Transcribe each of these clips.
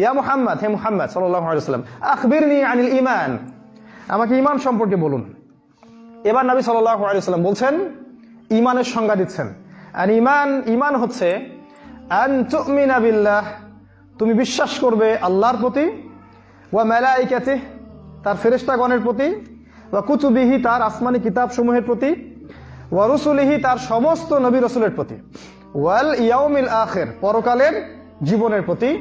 ইয়া মুহাম্মদ, হে মুহাম্মদ সাল্লাল্লাহু আলাইহি ওয়াসাল্লাম, আখবিরনি আনিল ঈমান, আমাকে ঈমান সম্পর্কে বলুন। এবার নবী সাল্লাল্লাহু আলাইহি ওয়াসাল্লাম বলছেন, ঈমানের সংজ্ঞা দিচ্ছেন। আর ঈমান হচ্ছে আন তুমিনা বিল্লাহ, তুমি বিশ্বাস করবে আল্লাহর প্রতি, ওয়া মালাইকাতিহি, তার ফেরেশতাগণের প্রতি, ওয়া কুতুবিহি, তার আসমানি কিতাব সমূহের প্রতি, ওয়া রুসুলিহি, তার সমস্ত নবী রাসূলের প্রতি, ওয়াল ইয়াউমিল আখির, পরকালের জীবনের প্রতি,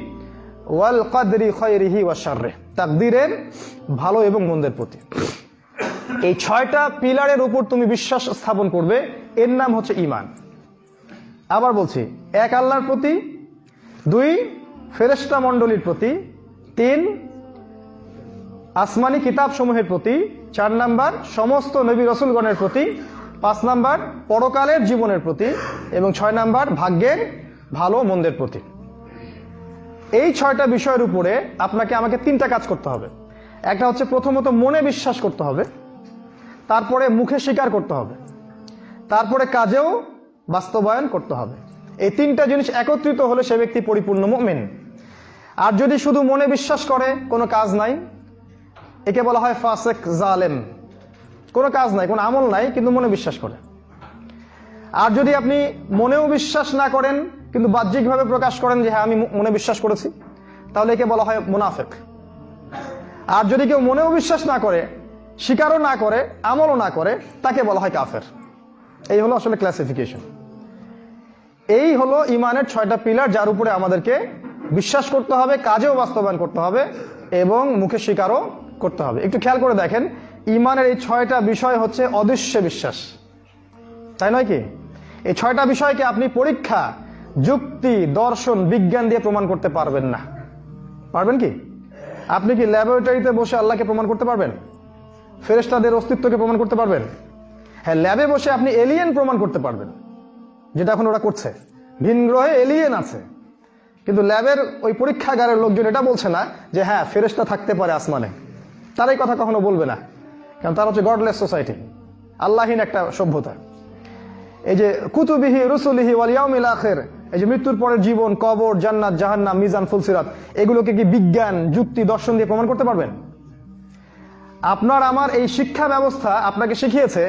ওয়াল কদরি খায়রিহি ওয়া শাররিহি, তাকদীরের ভালো এবং মন্দের প্রতি। এই 6টা পিলারের উপর তুমি বিশ্বাস স্থাপন করবে, এর নাম হচ্ছে ঈমান। আবার বলছি, 1 আল্লাহর প্রতি, 2 ফেরেশতা মণ্ডলীর প্রতি, 3 আসমানি কিতাব সমূহের প্রতি, 4 নাম্বার সমস্ত নবী রাসূলগণের প্রতি, 5 নাম্বার পরকালের জীবনের প্রতি, এবং 6 নাম্বার ভাগ্যের ভালো মন্দের প্রতি। এই 6টা বিষয়ের উপরে আপনাকে আমাকে 3টা কাজ করতে হবে। একটা হচ্ছে প্রথমত মনে বিশ্বাস করতে হবে, তারপরে মুখে স্বীকার করতে হবে, তারপরে কাজেও বাস্তবায়ন করতে হবে। এই 3টা জিনিস একত্রিত হলে সে ব্যক্তি পরিপূর্ণ মুমিন। আর যদি শুধু মনে বিশ্বাস করে, কোনো কাজ নাই, একে বলা হয় ফাসিক, জালেম। কোনো কাজ নাই, কোনো আমল নাই, কিন্তু মনে বিশ্বাস করে। আর যদি আপনি মনেও বিশ্বাস না করেন কিন্তু বাহ্যিকভাবে প্রকাশ করেন যে হ্যাঁ আমি মনে বিশ্বাস করেছি, তাহলে একে বলা হয় মুনাফিক। আর যদি কেউ মনেও বিশ্বাস না করে, স্বীকারও না করে, আমলও না করে, তাকে বলা হয় কাফের। এই হলো আসলে ক্লাসিফিকেশন। এই হলো ঈমানের 6টা পিলার, যার উপরে আমাদেরকে বিশ্বাস করতে হবে, কাজেও বাস্তবায়ন করতে হবে এবং মুখে স্বীকারও করতে হবে। একটু খেয়াল করে দেখেন, ঈমানের এই 6টা বিষয় হচ্ছে অদৃশ্য বিশ্বাস, তাই নয় কি? এই 6টা বিষয়কে আপনি পরীক্ষা, যুক্তি, দর্শন, বিজ্ঞান দিয়ে প্রমাণ করতে পারবেন না। পারবেন কি? আপনি কি ল্যাবরেটরিতে বসে আল্লাহকে প্রমাণ করতে পারবেন? ফেরেশতাদের অস্তিত্বকে প্রমাণ করতে পারবেন? হ্যাঁ, ল্যাবে বসে আপনি এলিয়েন প্রমাণ করতে পারবেন, যেটা এখন ওরা করছে। ভিন গ্রহে এলিয়েন আছে, কিন্তু ল্যাবের ওই পরীক্ষাগারের লোকজন এটা বলছে না যে হ্যাঁ ফেরেশতা থাকতে পারে আসমানে। তারা এই কথা কখনো বলবে না, কারণ তারা হচ্ছে গডলেস সোসাইটি, আল্লাহীন একটা সভ্যতা। এই যে কুতুবিহি, রুসুলিহি, ওয়াল ইয়াউমিল আখির, এই যে মৃত্যুর পরের জীবন, কবর, জান্নাত, জাহান্নাম, মিজান, ফুলসিরাত, এগুলোকে কি বিজ্ঞান, যুক্তি, দর্শন দিয়ে প্রমাণ করতে পারবেন? আপনার আমার এই শিক্ষা ব্যবস্থা আপনাকে শিখিয়েছে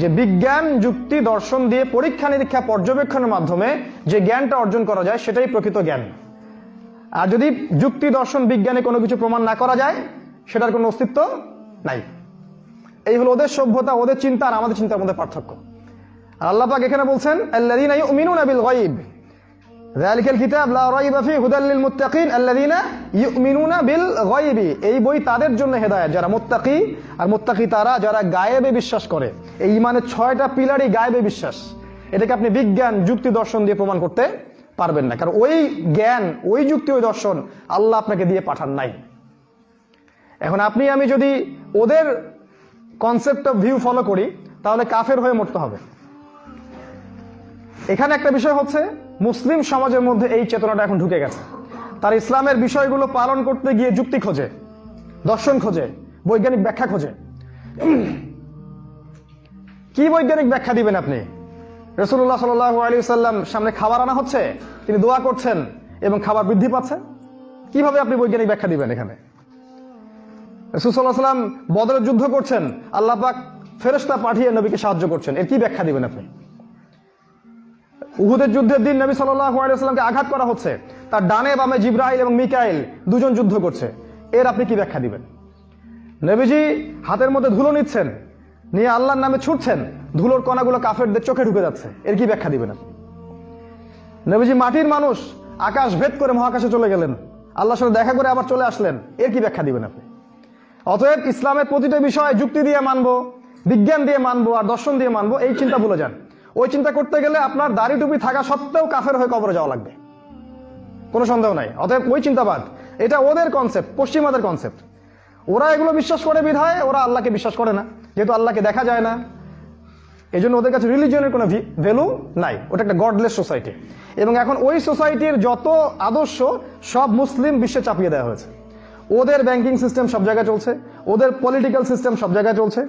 যে বিজ্ঞান, যুক্তি, দর্শন দিয়ে পরীক্ষা নিরীক্ষা, পর্যবেক্ষণের মাধ্যমে যে জ্ঞানটা অর্জন করা যায় সেটাই প্রকৃত জ্ঞান। আর যদি যুক্তি, দর্শন, বিজ্ঞানে কোনো কিছু প্রমাণ না করা যায়, সেটার কোনো অস্তিত্ব নাই। এই হলো ওদের সভ্যতা, ওদের চিন্তা আর আমাদের চিন্তার মধ্যে পার্থক্য। আল্লাহ পাক এখানে বলছেন, আল্লাযীনা ইউমিনুনা বিল গায়ব, যালিকাল কিতাব লা রাইবা ফীহি হুদাল লিল মুত্তাকিন আল্লাযীনা ইউমিনুনা বিল গায়বি। এই বই তাদের জন্য হেদায়েত যারা মুত্তাকি, আর মুত্তাকি তারা যারা গায়েবে বিশ্বাস করে। এই ঈমানের 6টা পিলারই গায়েবে বিশ্বাস। এটাকে আপনি বিজ্ঞান, যুক্তি, দর্শন দিয়ে প্রমাণ করতে পারবেন না, কারণ ওই জ্ঞান, ওই যুক্তি, ওই দর্শন আল্লাহ আপনাকে দিয়ে পাঠান নাই। এখন আপনি আমি যদি ওদের কনসেপ্ট অফ ভিউ ফলো করি, তাহলে কাফের হয়ে মরতে হবে। এখানে একটা বিষয় হচ্ছে, মুসলিম সমাজের মধ্যে এই চেতনাটা এখন ঢুকে গেছে। তার ইসলামের বিষয়গুলো পালন করতে গিয়ে যুক্তি খোঁজে, দর্শন খোঁজে, বৈজ্ঞানিক ব্যাখ্যা খোঁজে। কি বৈজ্ঞানিক ব্যাখ্যা দিবেন আপনি? রাসূলুল্লাহ সাল্লাল্লাহু আলাইহি ওয়াসাল্লাম সামনে খাবার আনা হচ্ছে, তিনি দোয়া করছেন এবং খাবার বৃদ্ধি পাচ্ছে। কিভাবে আপনি বৈজ্ঞানিক ব্যাখ্যা দিবেন? এখানে রাসূল সাল্লাল্লাহু আলাইহি ওয়াসাল্লাম বদরের যুদ্ধ করছেন, আল্লাহ পাক ফেরেশতা পাঠিয়ে নবীকে সাহায্য করছেন, এর কি ব্যাখ্যা দিবেন আপনি? উহুদের যুদ্ধের দিন নবী সাল্লাল্লাহু আলাইহি ওয়াসাল্লামকে আঘাত করা হচ্ছে, তার ডানে বামে জিবরাইল এবং মিকাইল দুজন যুদ্ধ করছে, এর আপনি কি ব্যাখ্যা দিবেন? নবীজি হাতের মধ্যে ধুলো নিচ্ছেন, নিয়ে আল্লাহর নামে ছুটছেন, ধুলোর কণাগুলো কাফেরদের চোখে ঢুকে যাচ্ছে, এর কি ব্যাখ্যা দিবেন আপনি? নবীজি মাটির মানুষ, আকাশ ভেদ করে মহাকাশে চলে গেলেন, আল্লাহর সাথে দেখা করে আবার চলে আসলেন, এর কি ব্যাখ্যা দিবেন আপনি? অতএব ইসলামের প্রতিটা বিষয় যুক্তি দিয়ে মানবো, বিজ্ঞান দিয়ে মানবো আর দর্শন দিয়ে মানবো, এই চিন্তা ভুলে যান। ওই চিন্তা করতে গেলে আপনার দাড়ি টুপি থাকা সত্ত্বেও কাফের হয়ে কবরে যাওয়া লাগবে, কোনো সন্দেহ নাই। অতএব ওই চিন্তাবাদ, এটা ওদের কনসেপ্ট, পশ্চিমাদের কনসেপ্ট। ওরা এগুলো বিশ্বাস করে বিধায় ওরা আল্লাহকে বিশ্বাস করে না, যেহেতু আল্লাহকে দেখা যায় না, এই জন্য ওদের কাছে রিলিজিয়নের কোনো ভ্যালু নাই। ওটা একটা গডলেস সোসাইটি। এবং এখন ওই সোসাইটির যত আদর্শ সব মুসলিম বিশ্বে চাপিয়ে দেওয়া হয়েছে। ওদের ব্যাংকিং সিস্টেম সব জায়গায় চলছে, ওদের পলিটিক্যাল সিস্টেম সব জায়গায় চলছে,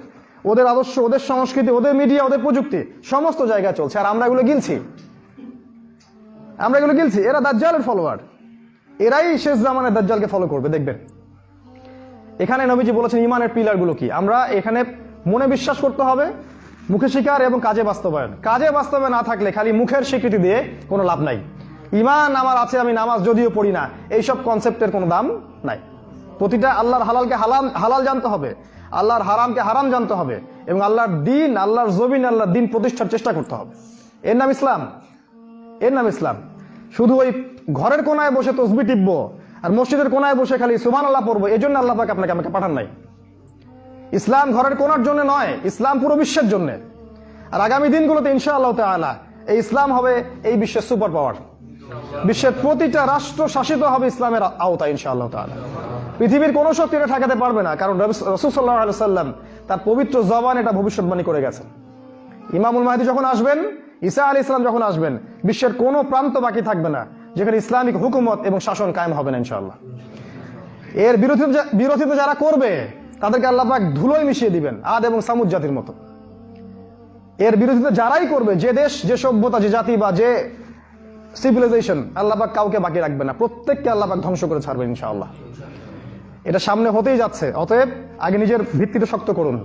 ওদের আদর্শ, ওদের সংস্কৃতি, ওদের মিডিয়া, ওদের প্রযুক্তি সমস্ত জায়গায় চলছে। আর আমরা এগুলো গিলছি, এরা দাজ্জালের ফলোয়ার। এরাই শেষ জামানায় দাজ্জালকে ফলো করবে, দেখবেন। এখানে নবীজি বলেছেন ইমানের পিলারগুলো কি। আমরা এখানে মনে বিশ্বাস করতে হবে, মুখে স্বীকার এবং কাজে বাস্তবায়ন। কাজে বাস্তবায়ন না থাকলে খালি মুখের স্বীকৃতি দিয়ে কোনো লাভ নাই। ইমান আমার আছে, আমি নামাজ যদিও পড়ি না, এইসব কনসেপ্টের কোনো দাম নাই। প্রতিটা আল্লাহর হালালকে হালাল জানতে হবে, আল্লাহর হারামকে হারাম জানতে হবে, এবং আল্লাহর দিন, আল্লাহর জমিন, আল্লাহর দিন প্রতিষ্ঠার চেষ্টা করতে হবে। এর নাম ইসলাম, এর নাম ইসলাম। শুধু ওই ঘরের কোনায় বসে তসবিহ টিপবো আর মসজিদের কোনায় বসে খালি সুবহানাল্লাহ পড়বো, এই জন্য আল্লাহ পাক আপনাকে আমাকে পাঠান নাই। ইসলাম ঘরের কোনার জন্য নয়, ইসলাম পুরো বিশ্বের জন্য। আর আগামী দিনগুলোতে ইনশাআল্লাহ তাআলা এই ইসলাম হবে এই বিশ্বের সুপার পাওয়ার। বিশ্বের প্রতিটা রাষ্ট্র শাসিত হবে ইসলামের আওতায় ইনশাআল্লাহ তাআলা। পৃথিবীর কোনো শক্তি এটা ঠেকাতে পারবে না, কারণ রাসূল সাল্লাল্লাহু আলাইহি সাল্লাম তার পবিত্র জবান এটা ভবিষ্যৎবাণী করে গেছেন। ইমামুল মাহদী যখন আসবেন, ঈসা আলাইহিস সালাম যখন আসবেন, বিশ্বের কোনো প্রান্ত বাকি থাকবে না যেখানে ইসলামিক হুকুমত এবং শাসন কায়েম হবে না ইনশাআল্লাহ। এর বিরোধিতা যারা করবে তাদেরকে আল্লাহ পাক ধুলোয় মিশিয়ে দিবেন, আদ এবং সামুদ জাতির মতো। এর বিরোধিতা যারাই করবে, যে দেশ, যে সভ্যতা, যে জাতি বা যে সিভিলাইজেশন, আল্লাহ পাক কাউকে বাকি রাখবে না, প্রত্যেককে আল্লাহ পাক ধ্বংস করে ছাড়বেন ইনশাআল্লাহ। এটা সামনে হতেই যাচ্ছে। অতএব আগে নিজের ভিত্তিটা শক্ত করুন।